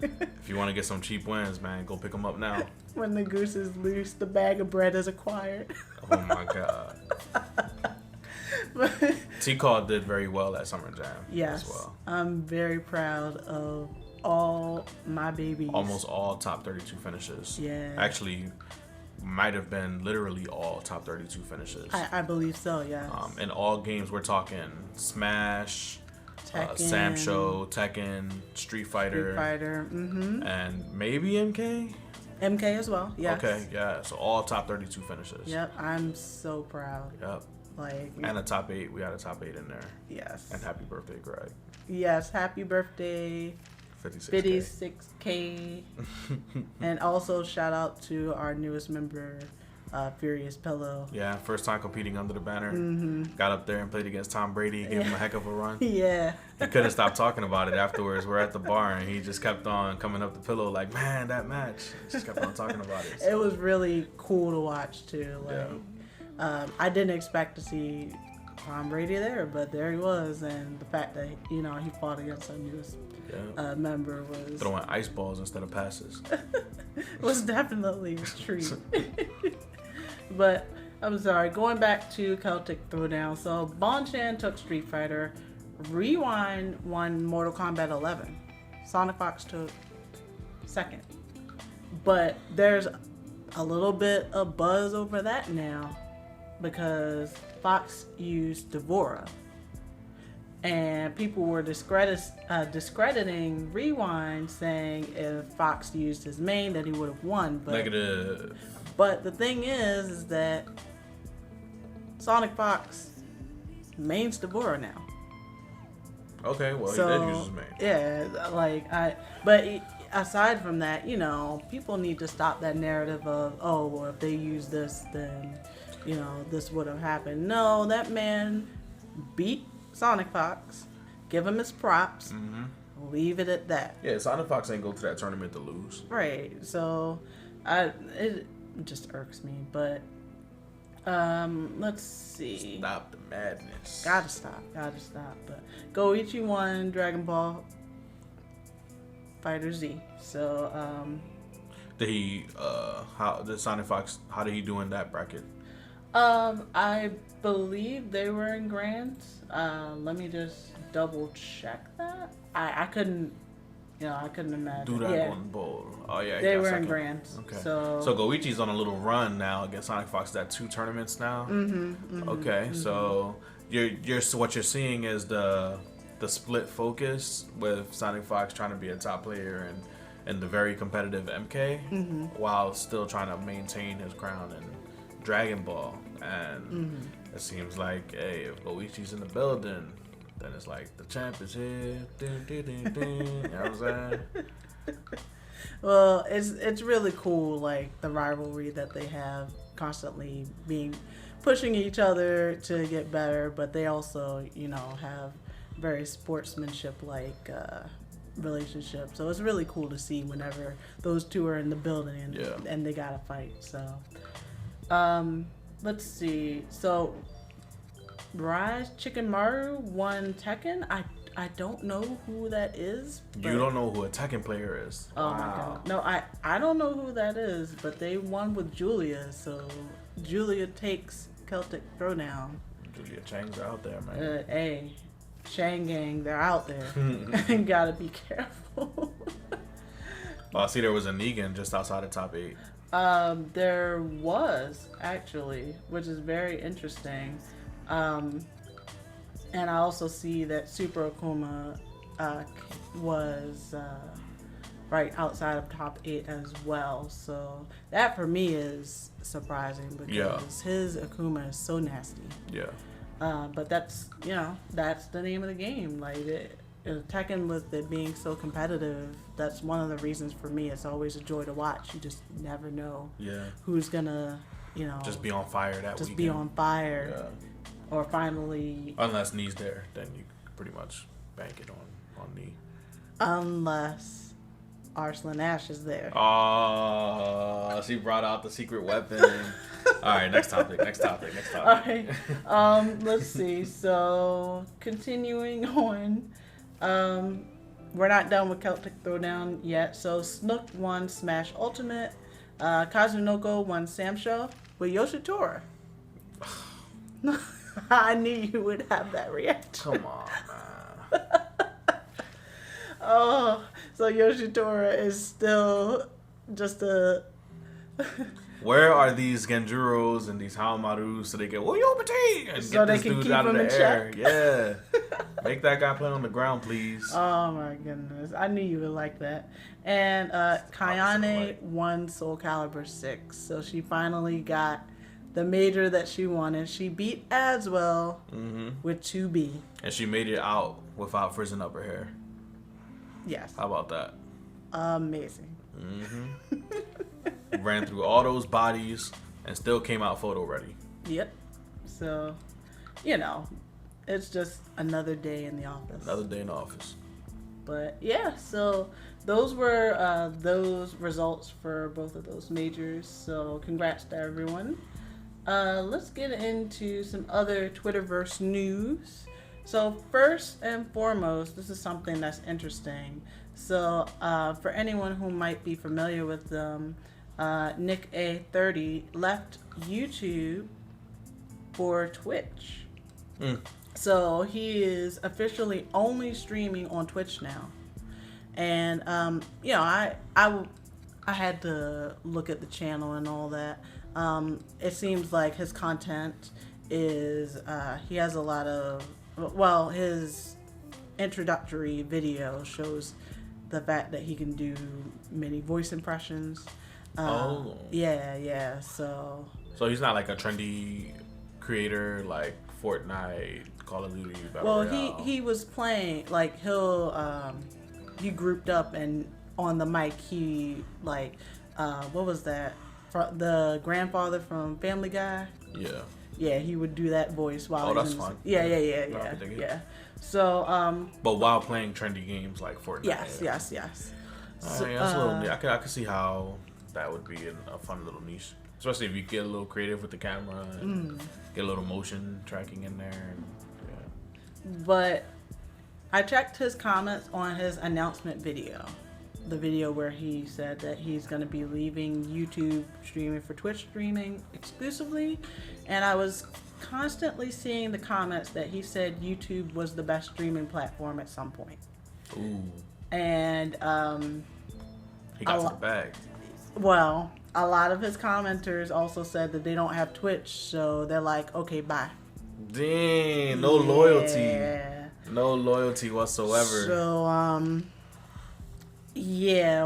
if you want to get some cheap wins, man, go pick them up now. When the goose is loose, the bag of bread is acquired. Oh my god. T-call did very well at Summer Jam. Yes, as well. I'm very proud of all my babies. Almost all top 32 finishes. Yeah. Actually, might have been literally all top 32 finishes. I believe so, yes. In all games, we're talking Smash, Tekken, Sam Show, Tekken, Street Fighter, and maybe MK? MK as well, yes. Okay, yeah. So all top 32 finishes. Yep, I'm so proud. Yep. Like, And a top 8. We had a top 8 in there. yes. And happy birthday, Greg. Yes, happy birthday, 56K. 56K. And also shout out to our newest member, Furious Pillow. Yeah, first time competing under the banner. Got up there and played against Tom Brady, gave him a heck of a run. Yeah. He couldn't stop talking about it afterwards. We're at the bar and he just kept on coming up the pillow like, man, that match. Just kept on talking about it. It was really cool to watch too. Like, Yeah. I didn't expect to see Tom Brady there, but there he was, and the fact that you know he fought against our newest member was Throwing ice balls instead of passes. was definitely a treat. But I'm sorry, going back to Celtic Throwdown. So Bonchan took Street Fighter, Rewind won Mortal Kombat 11, Sonic Fox took second. But there's a little bit of buzz over that now, because Fox used Devora, and people were discrediting Rewind, saying if Fox used his main that he would have won. But, Negative. But the thing is that Sonic Fox mains Devora now. Okay, well, So, he did use his main. Yeah, aside from that, you know, people need to stop that narrative of, oh, well, if they use this, then, you know, this would have happened. No, that man beat Sonic Fox. Give him his props. Leave it at that. Yeah, Sonic Fox ain't go to that tournament to lose. Right. So, it just irks me. But, let's see. Stop the madness. Gotta stop. But Goichi won Dragon Ball Fighter Z. So, Did he, how did Sonic Fox, how did he do in that bracket? I believe they were in grands. Let me just double check that. I couldn't imagine. Do that on bowl. Oh yeah, They got were in second. grands. Okay. So Goichi's on a little run now against Sonic Fox. That 2 tournaments now. Okay, so what you're seeing is the split focus with Sonic Fox trying to be a top player and the very competitive MK, while still trying to maintain his crown in Dragon Ball. And it seems like, hey, if Goichi's in the building, then it's like the champ is here. Dun, dun, dun, dun. You know what I'm saying? Well, it's really cool, like the rivalry that they have, constantly pushing each other to get better, but they also, you know, have very sportsmanship like relationship. So it's really cool to see whenever those two are in the building and they gotta fight. So let's see. So Rise Chicken Maru won Tekken. I don't know who that is. You don't know who a Tekken player is. Oh my god. No, I don't know who that is, but they won with Julia, so Julia takes Celtic Throwdown. Julia Chang's out there, man. Hey, Shang Gang, they're out there. Gotta be careful. I see there was a Negan just outside the top 8. There was, actually, which is very interesting. And I also see that Super Akuma was right outside of top 8 as well. So that for me is surprising because his Akuma is so nasty. Yeah. But that's, you know, that's the name of the game. Like, Tekken, with it being so competitive, that's one of the reasons for me. It's always a joy to watch. You just never know who's gonna, just be on fire that weekend. Just be on fire, or finally. Unless Knee's there, then you pretty much bank it on Knee. Unless Arslan Ash is there. Oh, she brought out the secret weapon. All right, next topic. All right. Let's see. So, continuing on. We're not done with Celtic Throwdown yet. So, Snook won Smash Ultimate. Kazunoko won Samsho with Yoshitora. I knew you would have that reaction. Come on, man. Oh, so Yoshitora is still just a... Where are these Genjuros and these Haomarus so they can Woyobati and so get they this can dude keep out of him the in air? check? Yeah. Make that guy play on the ground, please. Oh my goodness. I knew you would like that. And Kayane won Soul Calibur 6. So she finally got the major that she wanted. She beat Aswell with 2B. And she made it out without frizzing up her hair. Yes. How about that? Amazing. Ran through all those bodies and still came out photo ready. Yep. So, it's just another day in the office. Another day in the office. But yeah, so those were those results for both of those majors. So congrats to everyone. Let's get into some other Twitterverse news. So first and foremost, this is something that's interesting. So for anyone who might be familiar with them, Nick A30 left YouTube for Twitch. So he is officially only streaming on Twitch now. And I had to look at the channel and all that. It seems like his content is he has a lot of, well, his introductory video shows the fact that he can do many voice impressions. Yeah. So he's not like a trendy creator like Fortnite, Call of Duty, Battle Royale. He was playing, like, he grouped up, and on the mic he what was that? The grandfather from Family Guy. Yeah, he would do that voice while. Oh, that's fun. Yeah. So but while playing trendy games like Fortnite. Yes. So, that's a little neat. I could see how that would be a fun little niche, especially if you get a little creative with the camera and get a little motion tracking in there. But I checked his comments on his announcement video, the video where he said that he's going to be leaving YouTube streaming for Twitch streaming exclusively, and I was constantly seeing the comments that he said YouTube was the best streaming platform at some point. Ooh. And he got some bag. Well, a lot of his commenters also said that they don't have Twitch, so they're like, okay, bye. Dang, no loyalty. No loyalty whatsoever. So,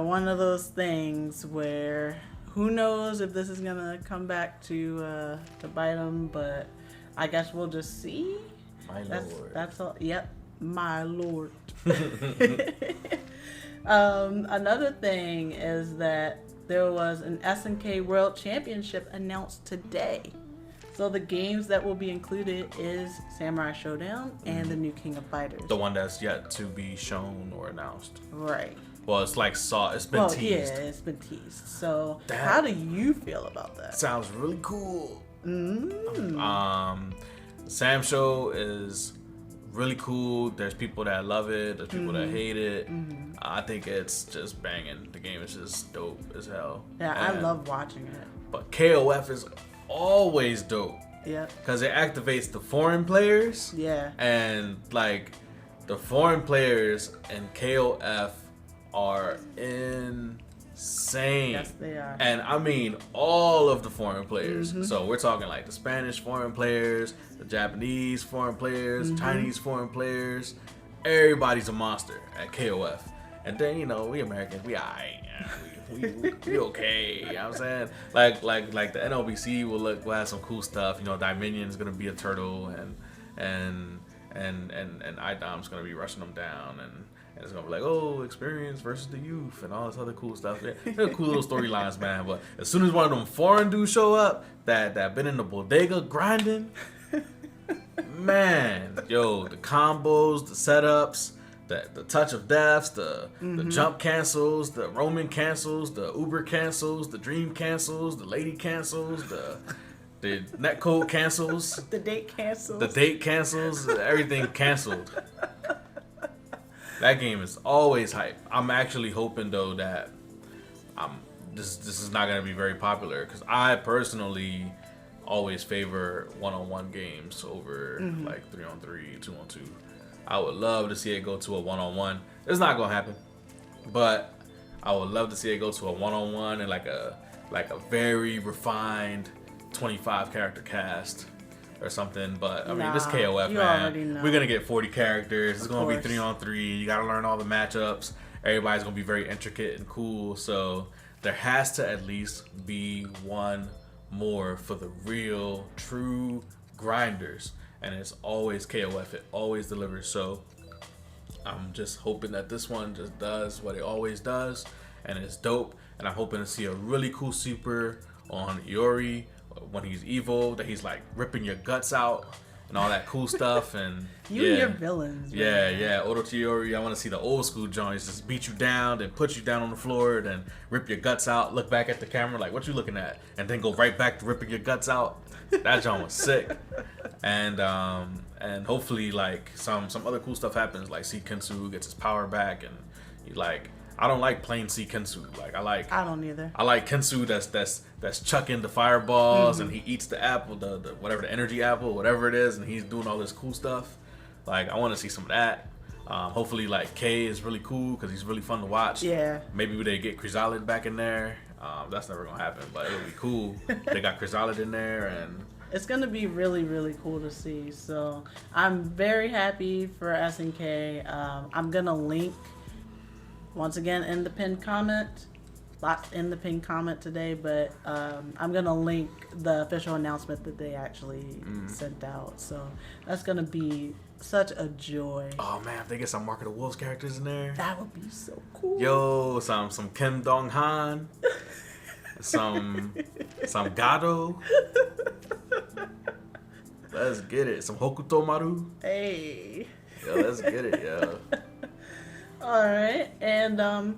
one of those things where who knows if this is gonna come back to bite him, but I guess we'll just see. My lord. That's all. Yep, my lord. Another thing is that there was an SNK World Championship announced today. So the games that will be included is Samurai Showdown and the new King of Fighters. The one that's yet to be shown or announced. Right. Well, it's like it's been teased. Yeah, it's been teased. So how do you feel about that? Sounds really cool. Sam Show is really cool. There's people that love it. There's people that hate it. I think it's just banging. The game is just dope as hell. Yeah, I love watching it. But KOF is always dope. Yeah. Because it activates the foreign players. Yeah. And like the foreign players in KOF are insane. Yes, they are. And I mean all of the foreign players. So we're talking like the Spanish foreign players, the Japanese foreign players, Chinese foreign players. Everybody's a monster at KOF. And then, we Americans, we alright. We okay. You know what I'm saying? Like the NLBC will have some cool stuff. Dominion is gonna be a turtle and and IDOM's gonna be rushing them down, and it's gonna be like, oh, experience versus the youth and all this other cool stuff. They're cool little storylines, man. But as soon as one of them foreign dudes show up that been in the bodega grinding, man, yo, the combos, the setups, the touch of deaths, the jump cancels, the Roman cancels, the Uber cancels, the dream cancels, the lady cancels, the netcode cancels, the date cancels, everything canceled. That game is always hype. I'm actually hoping though that this is not gonna be very popular, because I personally always favor one-on-one games over like 3-on-3, 2-on-2. I would love to see it go to a one-on-one. It's not gonna happen, but I would love to see it go to a one-on-one and like a very refined 25 character cast or something. But I mean, this KOF, man, we're gonna get 40 characters. It's gonna be 3-on-3. You gotta learn all the matchups. Everybody's gonna be very intricate and cool. So there has to at least be one more for the real, true grinders. And it's always KOF. It always delivers. So I'm just hoping that this one just does what it always does, and it's dope. And I'm hoping to see a really cool super on Iori when he's evil, that he's like ripping your guts out and all that cool stuff. And and your villains. Yeah. Odo Iori, I want to see the old school joints, just beat you down, then put you down on the floor, then rip your guts out, look back at the camera like, what you looking at? And then go right back to ripping your guts out. That joint was sick. And hopefully like some other cool stuff happens, like see Kensu gets his power back, and you like, I don't like plain see Kensu. Like I don't either. I like Kensu that's chucking the fireballs and he eats the apple, the whatever, the energy apple, whatever it is, and he's doing all this cool stuff. Like I want to see some of that. Hopefully like K is really cool because he's really fun to watch. Yeah. Maybe they get Chrysalid back in there. That's never gonna happen, but it'll be cool. They got Chrysalid in there, and it's gonna be really, really cool to see. So I'm very happy for SNK. I'm gonna link once again in the pinned comment. Lots in the pinned comment today, but I'm gonna link the official announcement that they actually sent out. So that's gonna be such a joy. Oh man, if they get some Mark of the Wolves characters in there, that would be so cool. Yo, some Kim Dong Han, some Gado. Let's get it. Some Hokuto Maru. Hey. Yo, let's get it, yo. All right, and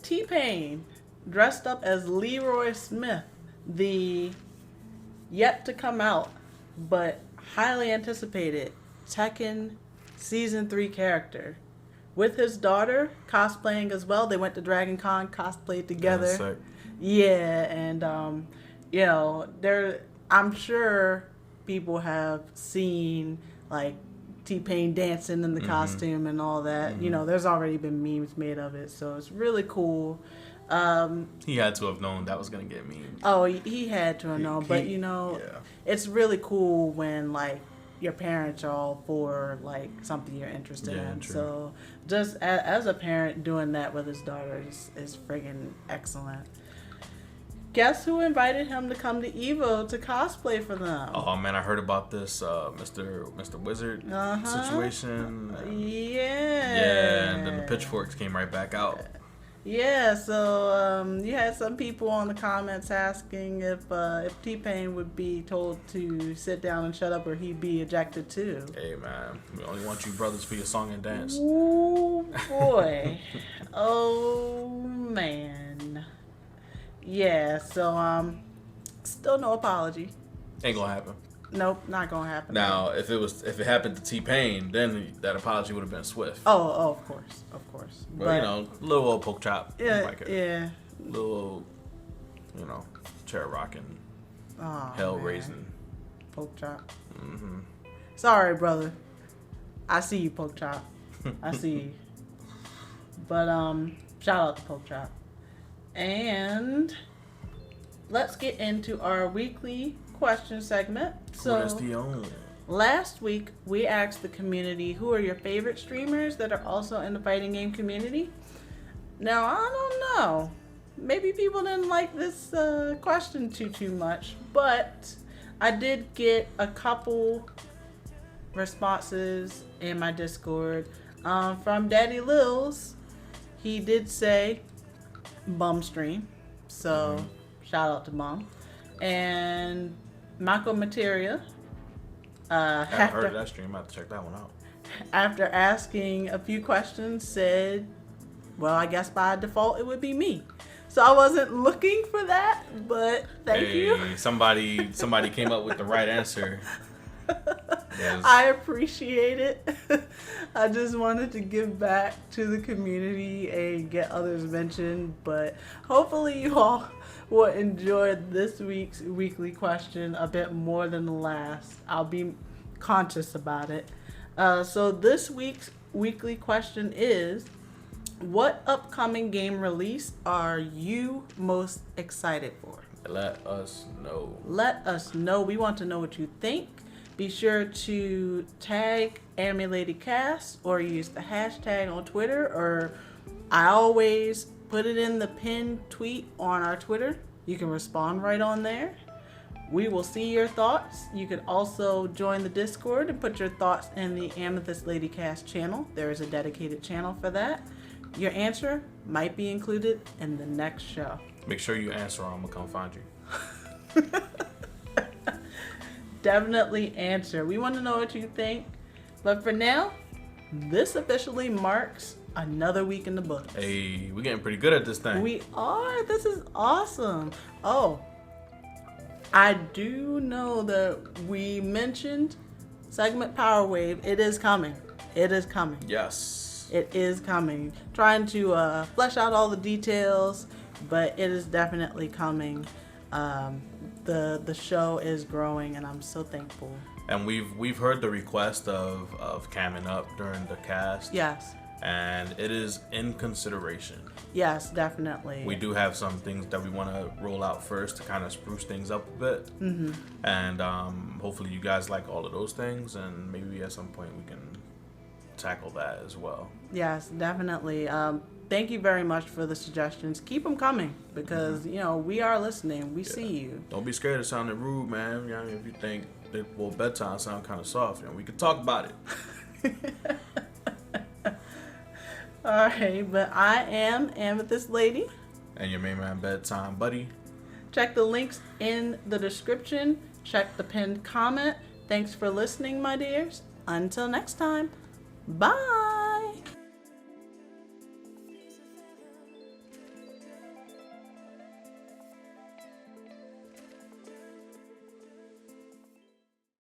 T-Pain dressed up as Leroy Smith, the yet to come out but highly anticipated Tekken Season 3 character, with his daughter cosplaying as well. They went to Dragon Con, cosplayed together. Yeah, and you know, I'm sure people have seen like T-Pain dancing in the costume and all that. You know, there's already been memes made of it, so it's really cool. He had to have known that was gonna get memes. Oh, he had to have known, but you know, it's really cool when like your parents are all for like something you're interested in. True. So just as a parent doing that with his daughter is friggin' excellent. Guess who invited him to come to Evo to cosplay for them? Oh man, I heard about this Mr. Wizard situation. Yeah, and then the pitchforks came right back out. Yeah, so you had some people on the comments asking if T-Pain would be told to sit down and shut up or he'd be ejected too. Hey man, we only want you brothers for your song and dance. Ooh boy. Oh man. Yeah, so still no apology. Ain't gonna happen. Nope, not gonna happen. Now, if it happened to T-Pain, then that apology would have been swift. Oh, of course. But you know, little old poke chop. Yeah, like little old, you know, chair rocking, hell raising. Poke chop. Sorry, brother. I see you, poke chop. I see you. But shout out to poke chop. And let's get into our weekly question segment. So last week we asked the community who are your favorite streamers that are also in the fighting game community. Now I don't know, maybe people didn't like this question too much, but I did get a couple responses in my Discord. From Daddy Lils, he did say bum stream. So shout out to Bum. And Mako Materia. I haven't heard of that stream. I have to check that one out. After asking a few questions, said, well, I guess by default it would be me. So I wasn't looking for that, but thank you. Somebody came up with the right answer. Yes. I appreciate it. I just wanted to give back to the community and get others mentioned, but hopefully you all will enjoy this week's weekly question a bit more than the last. I'll be conscious about it. So this week's weekly question is, what upcoming game release are you most excited for? Let us know. Let us know. We want to know what you think. Be sure to tag AmethystLady Cast or use the hashtag on Twitter, or I always put it in the pinned tweet on our Twitter. You can respond right on there. We will see your thoughts. You can also join the Discord and put your thoughts in the AmethystLady Cast channel. There is a dedicated channel for that. Your answer might be included in the next show. Make sure you answer or I'm going to come find you. Definitely answer. We want to know what you think. But for now, this officially marks another week in the books. Hey, we're getting pretty good at this thing. We are. This is awesome. Oh, I do know that we mentioned segment Power Wave. It is coming. It is coming. Yes. It is coming. Trying to flesh out all the details, but it is definitely coming. The show is growing, and I'm so thankful. And we've heard the request of camming up during the cast. Yes. And it is in consideration. Yes, definitely. We do have some things that we want to roll out first to kind of spruce things up a bit. Mm-hmm. And hopefully you guys like all of those things, and maybe at some point we can tackle that as well. Yes, definitely. Thank you very much for the suggestions. Keep them coming because, you know, we are listening. We see you. Don't be scared of sounding rude, man. You know, if you think that, bedtime sound kind of soft, you know, we can talk about it. All right, but I am AmethystLady. And your main man, Bedtime Buddy. Check the links in the description. Check the pinned comment. Thanks for listening, my dears. Until next time, bye.